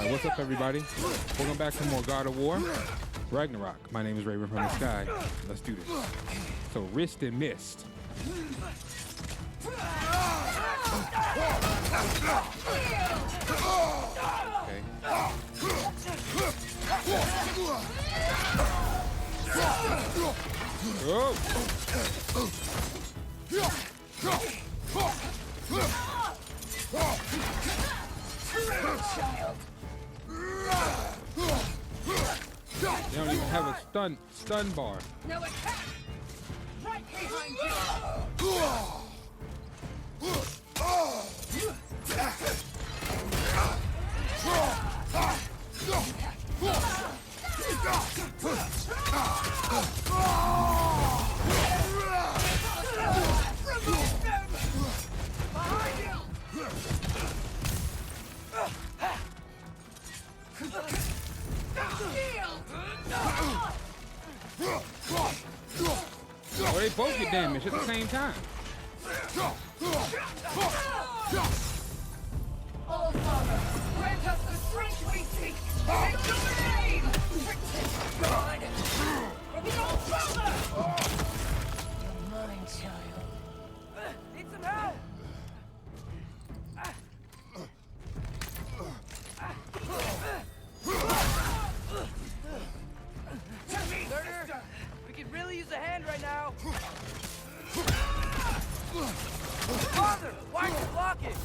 What's up, everybody? Welcome back to more God of War Ragnarok. My name is Raven from the Sky. Let's do this. So, wrist and mist. Okay. They don't even have a stun bar. No attack! Right behind Oh, they both get damaged at the same time. All Father, grant us the strength we seek! In your name! God! For the All Father! You're mine, child. Need some help! Turner, we could really use a hand right now. Father, why are you blocking?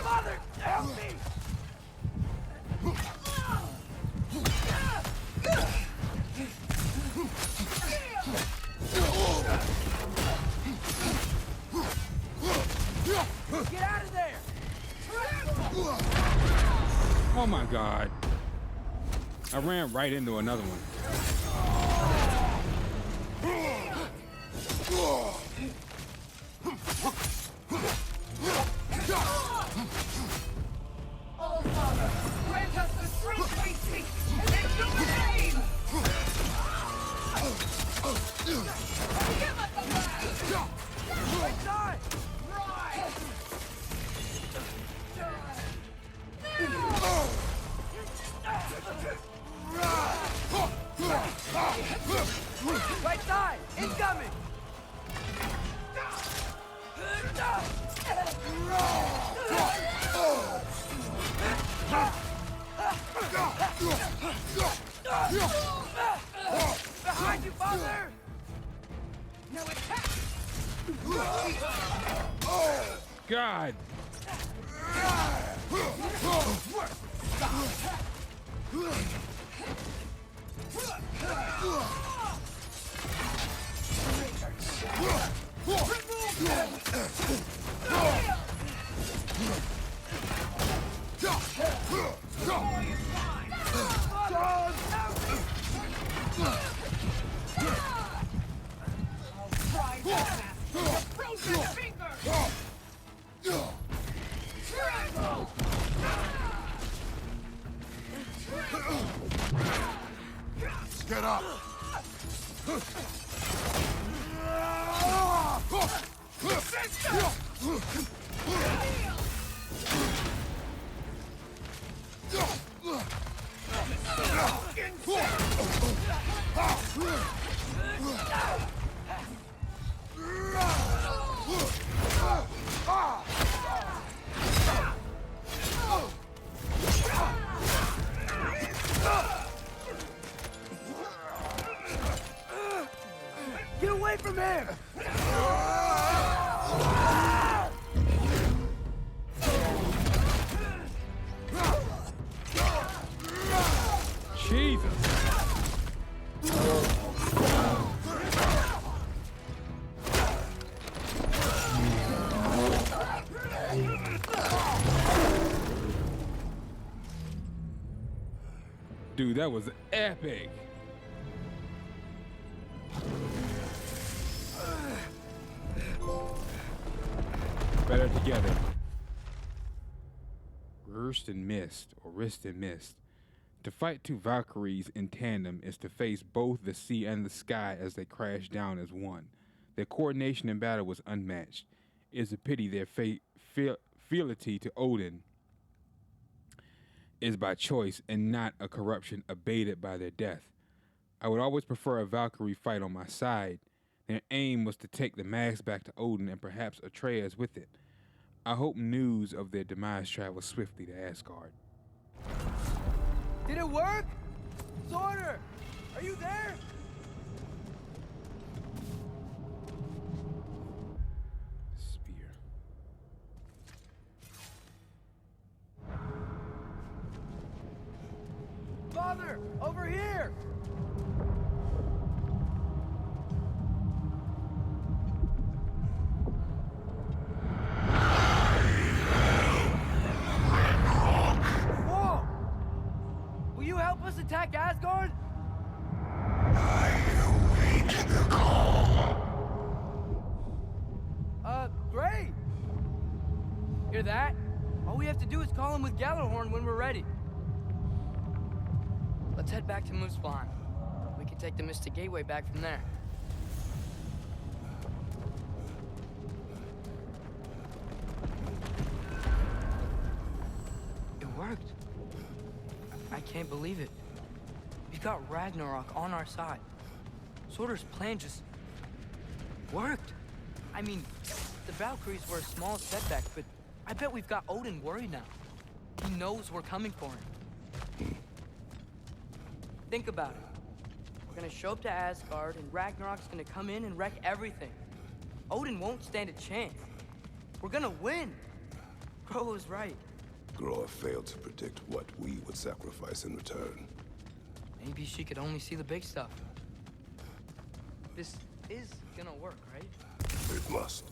Father, help me! Get out of there! Oh my God. I ran right into another one. All Father, grant us the strength we seek! In your name! Give us the blast! Right side! Rise! Right side! Incoming! Behind you, Father! No attack! God. Get up! Get away from him! Jesus. Dude, that was epic. Better together. HRIST and mist, or wrist and mist. To fight two Valkyries in tandem is to face both the sea and the sky as they crash down as one. Their coordination in battle was unmatched. It is a pity their fealty to Odin is by choice and not a corruption abated by their death. I would always prefer a Valkyrie fight on my side. Their aim was to take the mask back to Odin and perhaps Atreus with it. I hope news of their demise travels swiftly to Asgard. Did it work? Sorter! Are you there? Spear. Father! Over here! Whoa! Will you help us attack Asgard? Great! Hear that? All we have to do is call him with Gjallarhorn when we're ready. Let's head back to Muspelheim. We can take the Mystic Gateway back from there. It worked. I can't believe it. We've got Ragnarok on our side. Sorter's plan just worked. I mean, the Valkyries were a small setback, but I bet we've got Odin worried now. He knows we're coming for him. Think about it. We're gonna show up to Asgard, and Ragnarok's gonna come in and wreck everything. Odin won't stand a chance. We're gonna win. Groa was right. Groa failed to predict what we would sacrifice in return. Maybe she could only see the big stuff. This is gonna work, right? It must.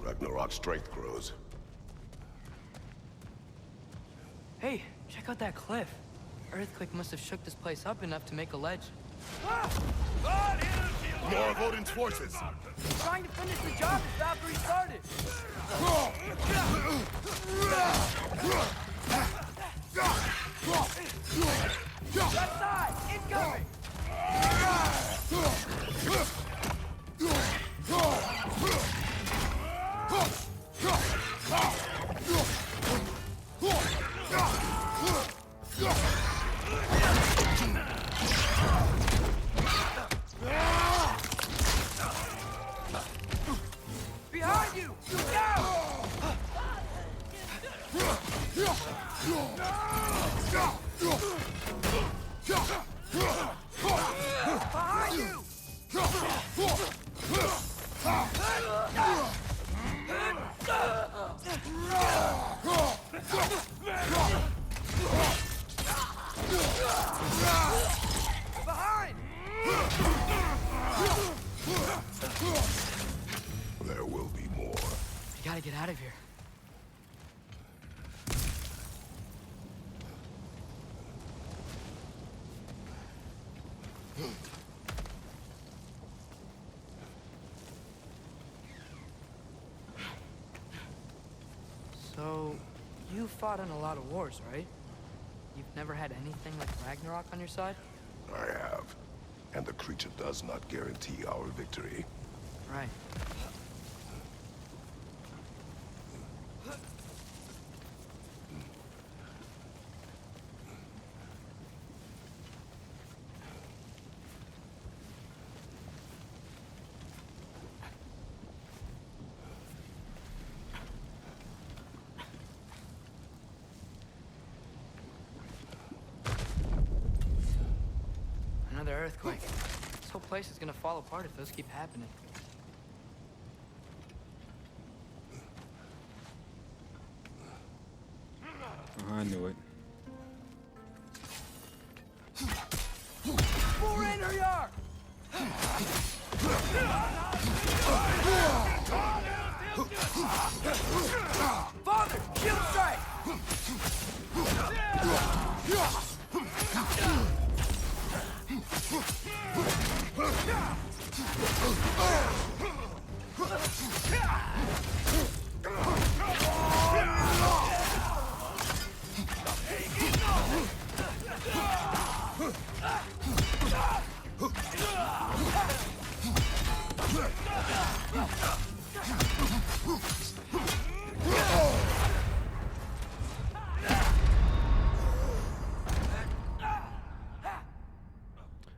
Ragnarok's strength grows. Hey, check out that cliff. Earthquake must have shook this place up enough to make a ledge. More of Odin's forces! Trying to finish the job that Valkyrie started. Left side, incoming! Behind you! Behind you! Behind! There will be more. We gotta get out of here. So, you fought in a lot of wars, right? You've never had anything like Ragnarok on your side? I have. And the creature does not guarantee our victory. Right. Another earthquake. This whole place is gonna fall apart if those keep happening. I knew it. Surrender yard! Father, shield strike!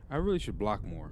I really should block more.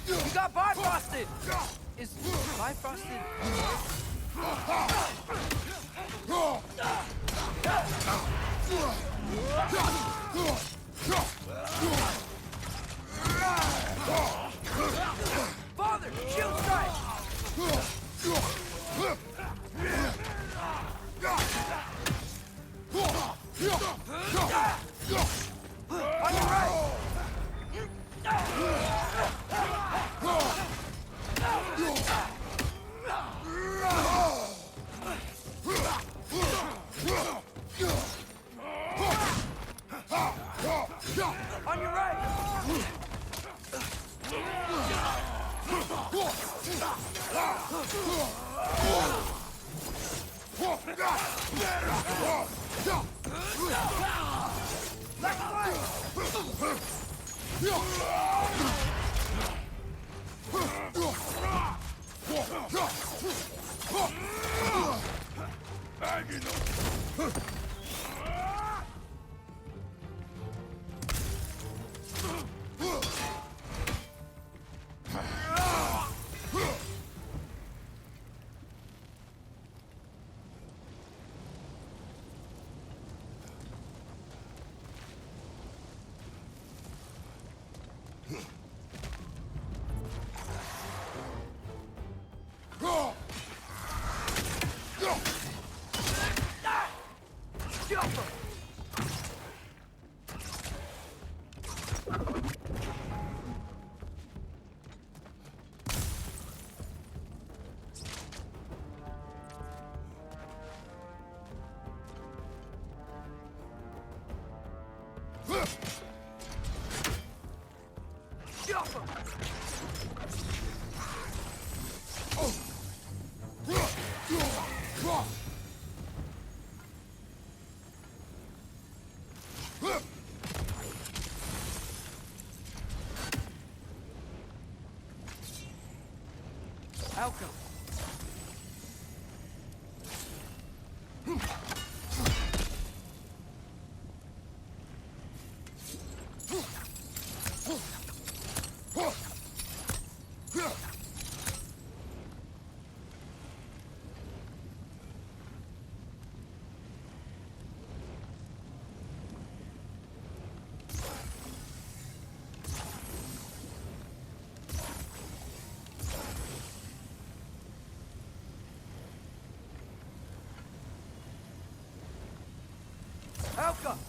You got bifrosted! Is bifrosted... Father, shield strike! On your right! On your right! Left and right! Outcome. Outcome.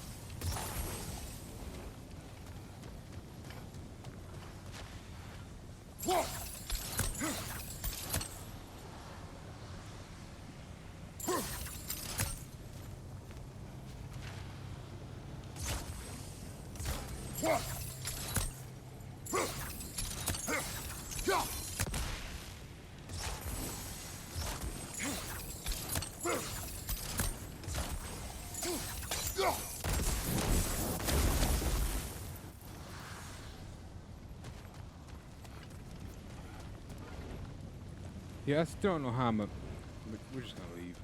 Yeah, I still don't know how I'm. We're just gonna leave.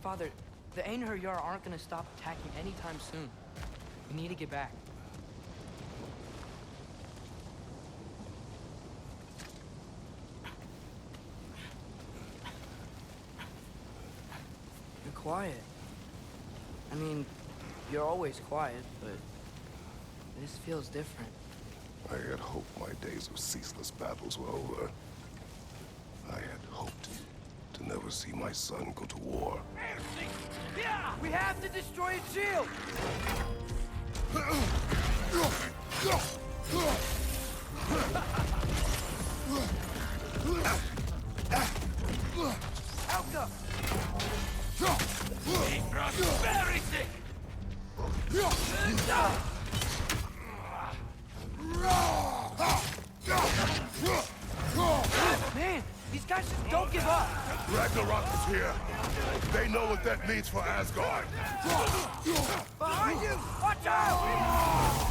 Father, the Æsir aren't gonna stop attacking anytime soon. We need to get back. quiet. I mean, you're always quiet, but this feels different. I had hoped my days of ceaseless battles were over. I had hoped to never see my son go to war. Yeah! We have to destroy its shield! Alka! Prosperity! Man, these guys just don't give up. Ragnarok is here. They know what that means for Asgard. Behind you! Watch out!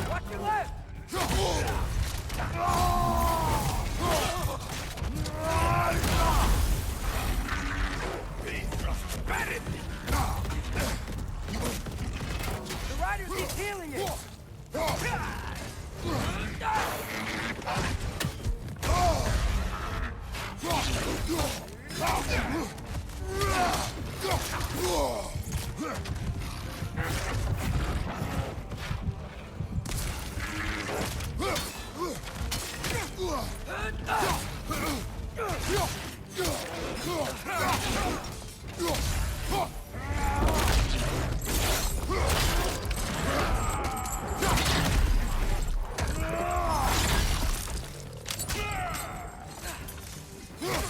Watch your left! The rider keeps healing it!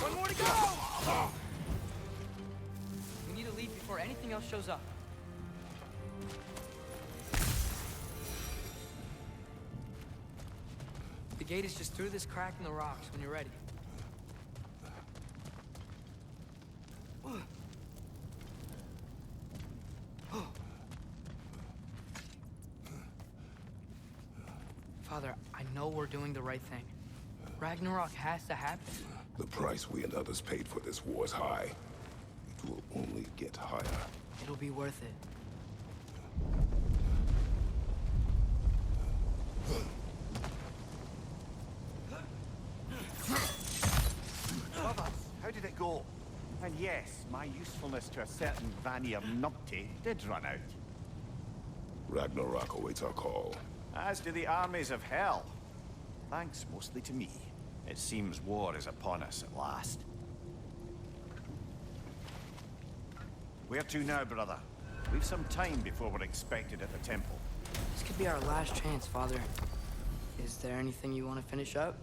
One more to go! We need to leave before anything else shows up. The gate is just through this crack in the rocks when you're ready. Father, I know we're doing the right thing. Ragnarok has to happen. The price we and others paid for this war is high. It will only get higher. It'll be worth it. Brothers, how did it go? And yes, my usefulness to a certain Vanir numpty did run out. Ragnarok awaits our call. As do the armies of hell. Thanks mostly to me. It seems war is upon us at last. Where to now, brother? We've some time before we're expected at the temple. This could be our last chance, Father. Is there anything you want to finish up?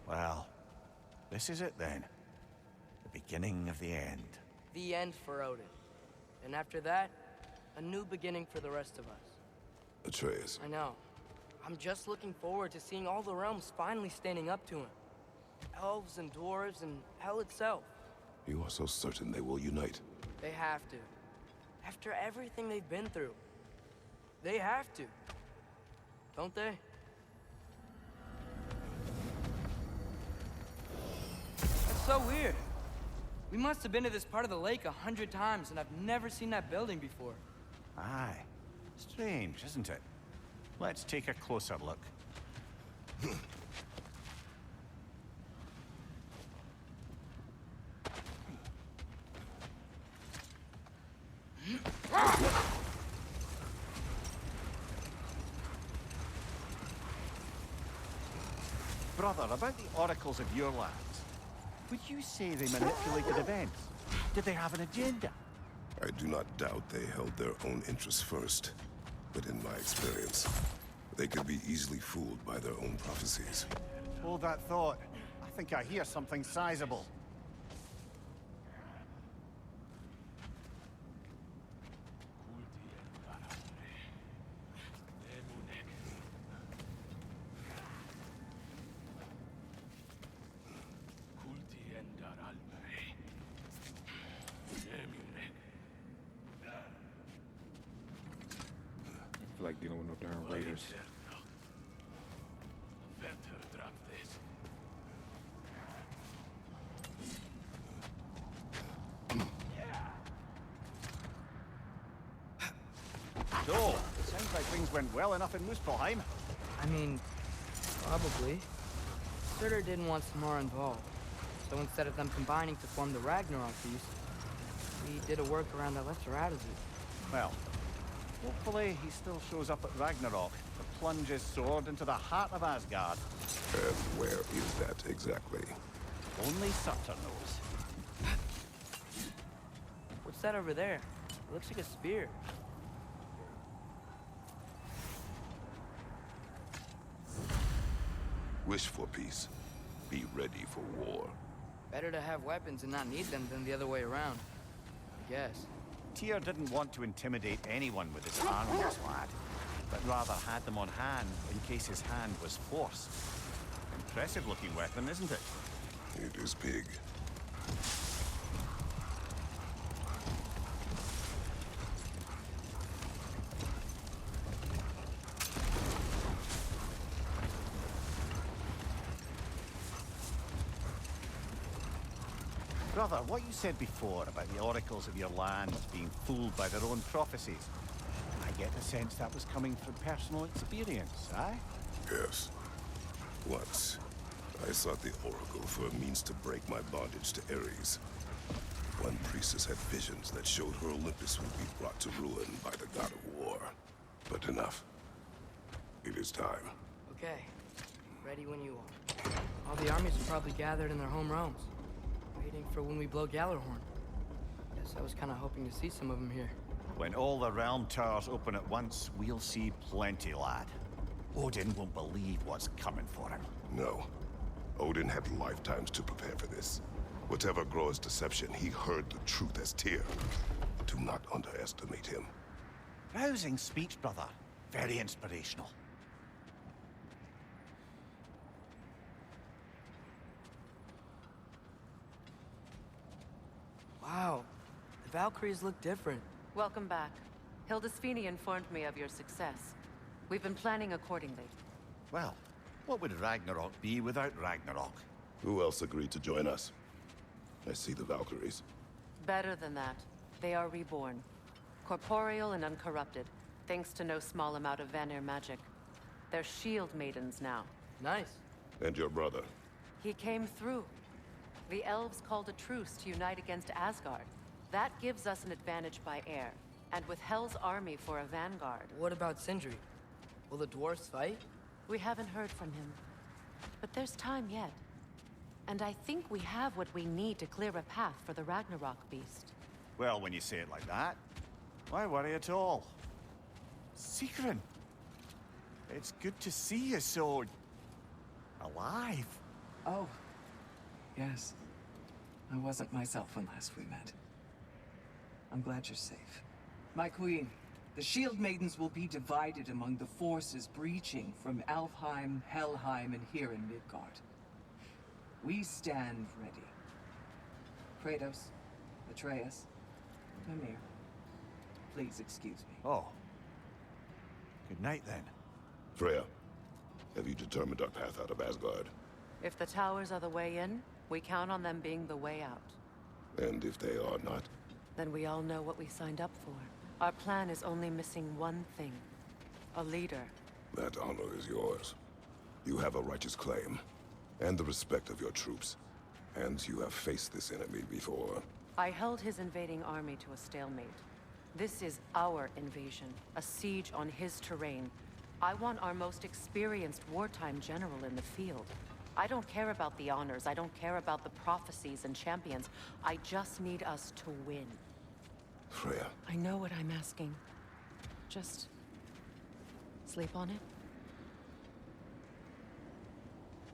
Well, this is it then. The beginning of the end. The end for Odin. And after that, a new beginning for the rest of us. Atreus, I know. I'm just looking forward to seeing all the realms finally standing up to him. Elves and dwarves and hell itself. you are so certain they will unite. They have to. After everything they've been through. They have to. Don't they? That's so weird. We must have been to this part of the lake 100 times, and I've never seen that building before. Aye. Strange, isn't it? Let's take a closer look. Brother, about the oracles of your lands, would you say they manipulated events? Did they have an agenda? I do not doubt they held their own interests first. But in my experience, they could be easily fooled by their own prophecies. Hold that thought. I think I hear something sizable. I feel like dealing with no darn raiders. So, it sounds like things went well enough in Muspelheim. I mean, probably. Surtur didn't want Samara involved. So instead of them combining to form the Ragnarok beast, we did a workaround that left her out of it. Well, hopefully he still shows up at Ragnarok to plunge his sword into the heart of Asgard. And where is that exactly? Only Surtur knows. What's that over there? It looks like a spear. Wish for peace. Be ready for war. Better to have weapons and not need them than the other way around, I guess. Tyr didn't want to intimidate anyone with his arms, lad, but rather had them on hand in case his hand was forced. Impressive looking weapon, isn't it? It is big. Brother, what you said before about the oracles of your lands being fooled by their own prophecies, I get the sense that was coming from personal experience, aye? Yes. Once, I sought the Oracle for a means to break my bondage to Ares. One priestess had visions that showed her Olympus would be brought to ruin by the god of war. But enough. It is time. Okay. Ready when you are. All the armies are probably gathered in their home realms, waiting for when we blow Gallarhorn. Guess I was kind of hoping to see some of them here. When all the realm towers open at once, we'll see plenty, lad. Odin won't believe what's coming for him. No. Odin had lifetimes to prepare for this. Whatever Groa's deception, he heard the truth as Tyr. Do not underestimate him. Rousing speech, brother. Very inspirational. Wow, the Valkyries look different. Welcome back. Hildisfini informed me of your success. We've been planning accordingly. Well, what would Ragnarok be without Ragnarok? Who else agreed to join us? I see the Valkyries. Better than that. They are reborn. Corporeal and uncorrupted, thanks to no small amount of Vanir magic. They're shield maidens now. Nice. And your brother. He came through. The elves called a truce to unite against Asgard. That gives us an advantage by air, and with Hel's army for a vanguard. What about Sindri? Will the dwarves fight? We haven't heard from him. But there's time yet. And I think we have what we need to clear a path for the Ragnarok beast. Well, when you say it like that, why worry at all? Sigrun! It's good to see you so... alive. Oh, yes. I wasn't myself when last we met. I'm glad you're safe. My queen, the Shield Maidens will be divided among the forces breaching from Alfheim, Helheim, and here in Midgard. We stand ready. Kratos, Atreus, Mimir, please excuse me. Oh. Good night, then. Freya, have you determined our path out of Asgard? If the towers are the way in, we count on them being the way out. And if they are not? Then we all know what we signed up for. Our plan is only missing one thing. A leader. That honor is yours. You have a righteous claim, and the respect of your troops. And you have faced this enemy before. I held his invading army to a stalemate. This is our invasion, a siege on his terrain. I want our most experienced wartime general in the field. I don't care about the honors. I don't care about the prophecies and champions. I just need us to win. Freya. I know what I'm asking. Just sleep on it.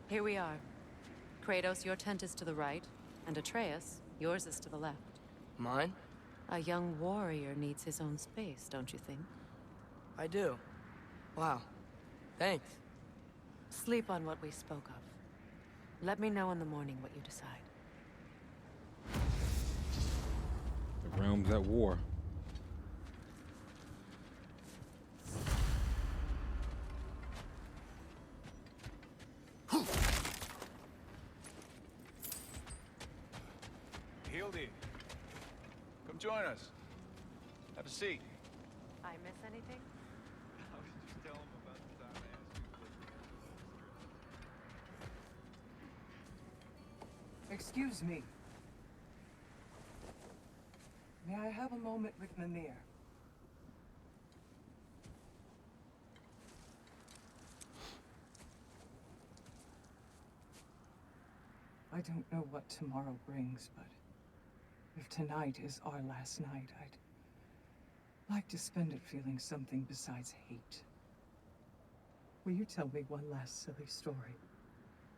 Here we are. Kratos, your tent is to the right, and Atreus, yours is to the left. Mine? A young warrior needs his own space, don't you think? I do. Wow. Thanks. Sleep on what we spoke of. Let me know in the morning what you decide. The realm's at war. Hildy, come join us. Have a seat. I miss anything? I was just telling him about the time I asked you to Excuse me. May I have a moment with Mimir? I don't know what tomorrow brings, but if tonight is our last night, I'd like to spend it feeling something besides hate. Will you tell me one last silly story?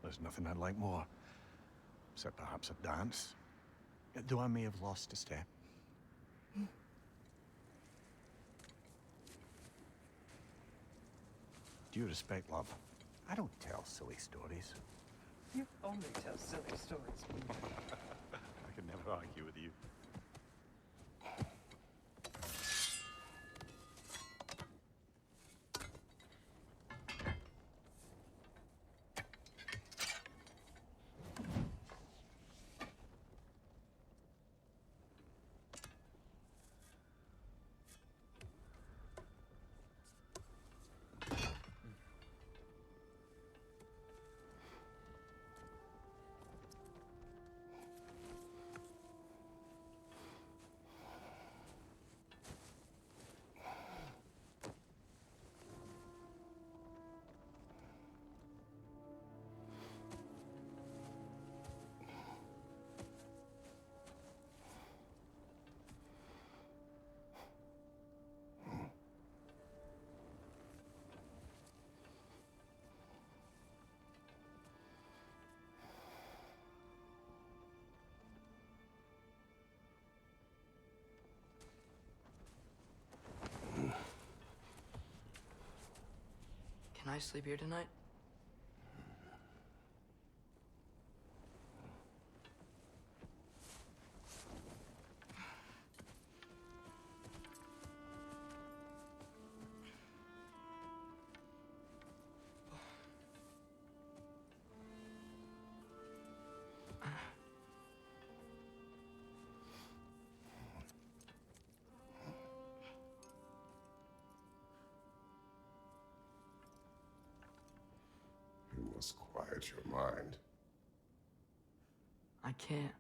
There's nothing I'd like more. Except perhaps a dance. Though I may have lost a step. Due respect, love, I don't tell silly stories. You only tell silly stories. I can never argue with you. Can I sleep here tonight? You must quiet your mind. I can't.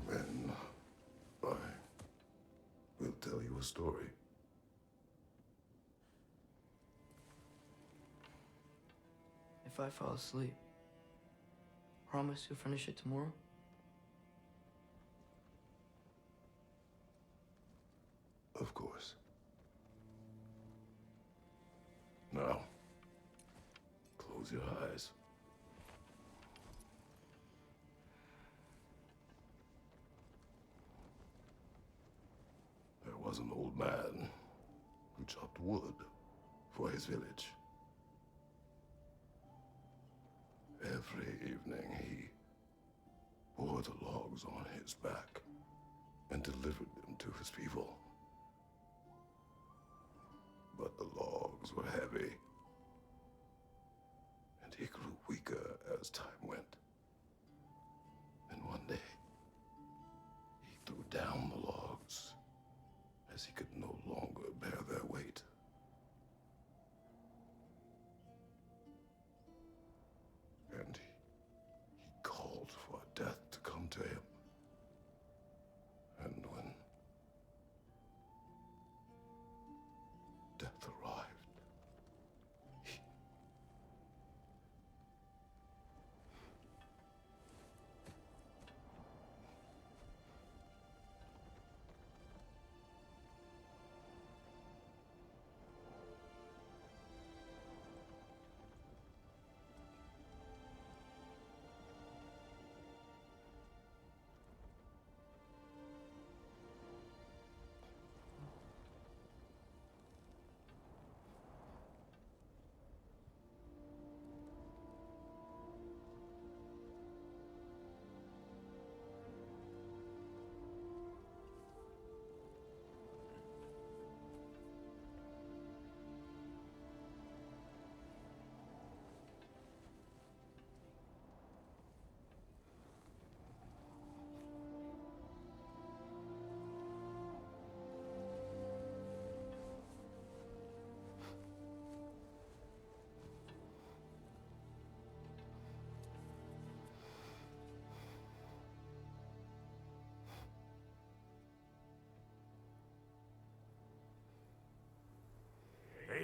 Then I will tell you a story. If I fall asleep, promise you'll finish it tomorrow? Of course. Now, close your eyes. There was an old man who chopped wood for his village. Every evening he bore the logs on his back and delivered them to his people. But the logs were heavy, and he grew weaker as time went. And one day, he threw down the logs as he could no longer bear their weight. And he called for death to come to him.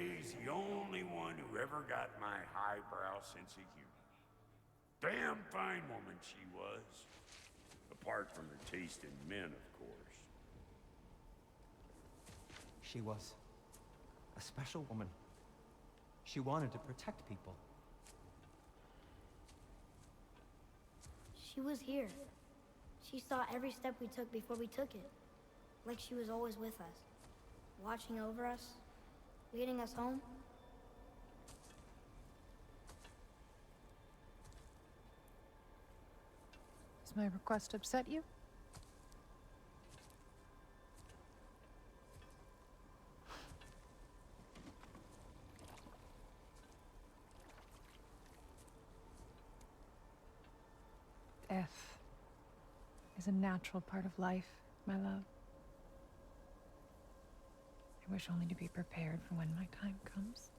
Ray's the only one who ever got my highbrow sense of humor. Damn fine woman she was. Apart from her taste in men, of course. She was a special woman. She wanted to protect people. She was here. She saw every step we took before we took it. Like she was always with us. Watching over us. Leading us home. Does my request upset you? Death is a natural part of life, my love. I wish only to be prepared for when my time comes.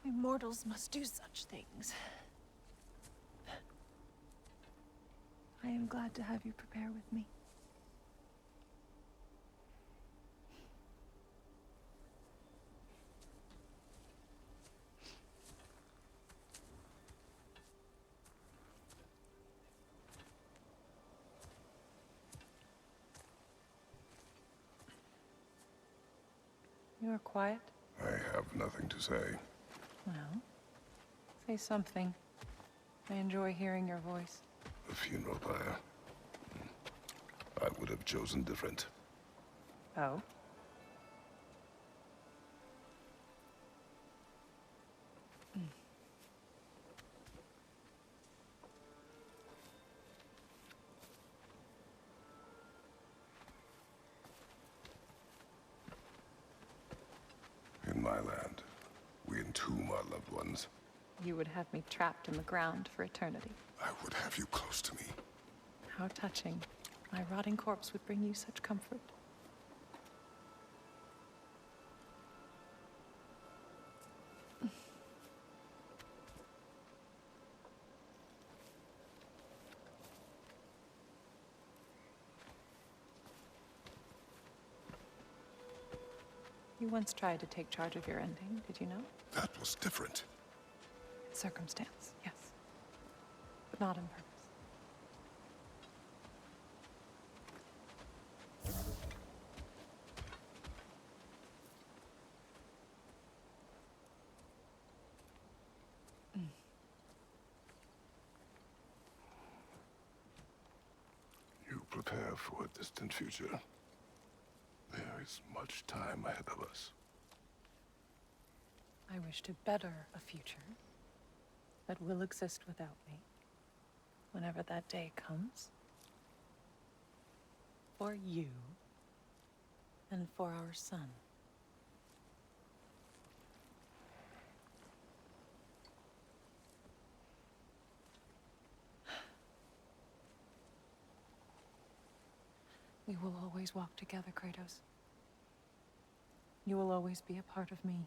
We mortals must do such things. I am glad to have you prepare with me. You are quiet? I have nothing to say. Well, say something. I enjoy hearing your voice. A funeral pyre. I would have chosen different. Oh? In my land, we entomb our loved ones. You would have me trapped in the ground for eternity. I would have you close to me. How touching. My rotting corpse would bring you such comfort. You once tried to take charge of your ending, did you know? That was different. Circumstance, yes. But not on purpose. You prepare for a distant future. There is much time ahead of us. I wish to better a future that will exist without me, whenever that day comes. For you, and for our son. We will always walk together, Kratos. You will always be a part of me.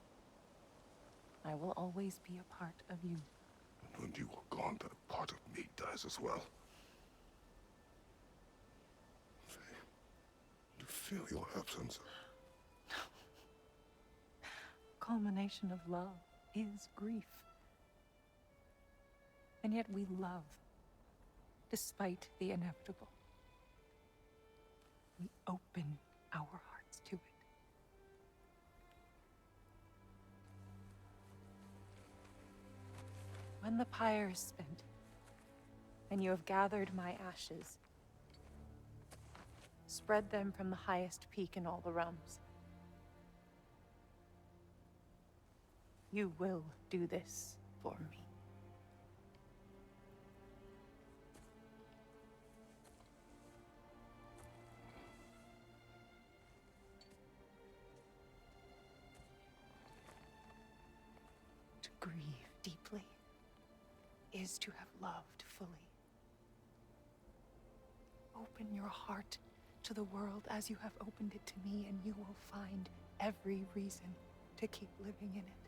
I will always be a part of you. And when you are gone, that part of me dies as well. You feel your absence. Culmination of love is grief. And yet we love, despite the inevitable. We open our hearts to it. When the pyre is spent, and you have gathered my ashes, spread them from the highest peak in all the realms. You will do this for me. To grieve deeply is to have loved fully. Open your heart to the world as you have opened it to me, and you will find every reason to keep living in it.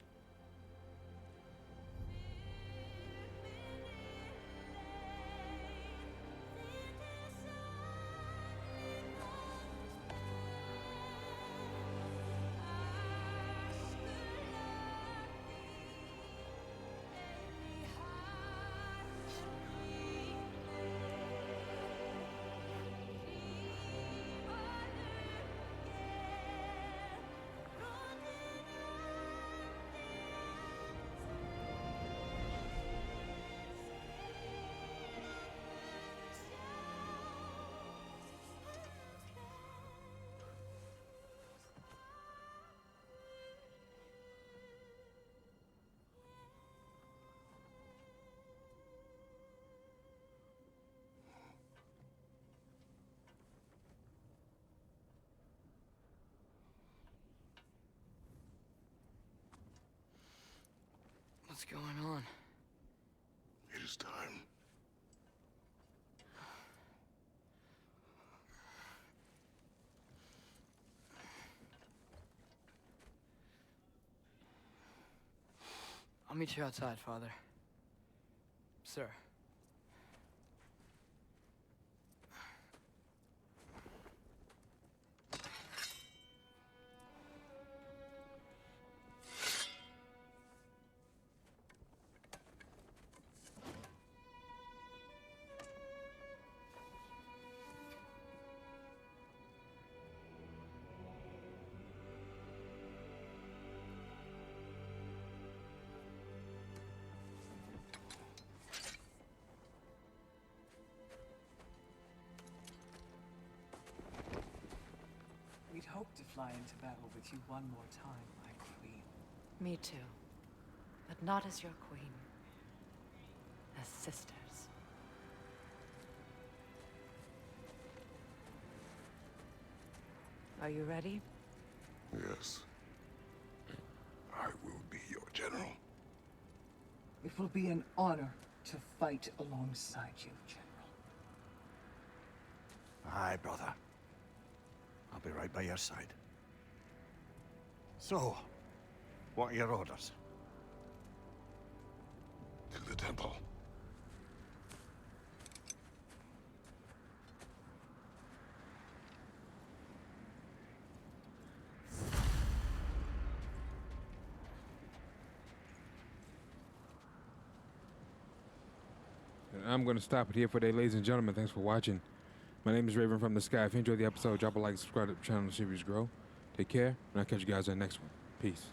What's going on? It is time. I'll meet you outside, Father. Sir. We'd hoped to fly into battle with you one more time, my queen. Me too. But not as your queen. As sisters. Are you ready? Yes. I will be your general. It will be an honor to fight alongside you, General. Aye, brother. I'll be right by your side. So, what are your orders? To the temple. And I'm going to stop it here for today, ladies and gentlemen. Thanks for watching. My name is Raven from the Sky. If you enjoyed the episode, drop a like, subscribe to the channel, and the series grow. Take care, and I'll catch you guys on the next one. Peace.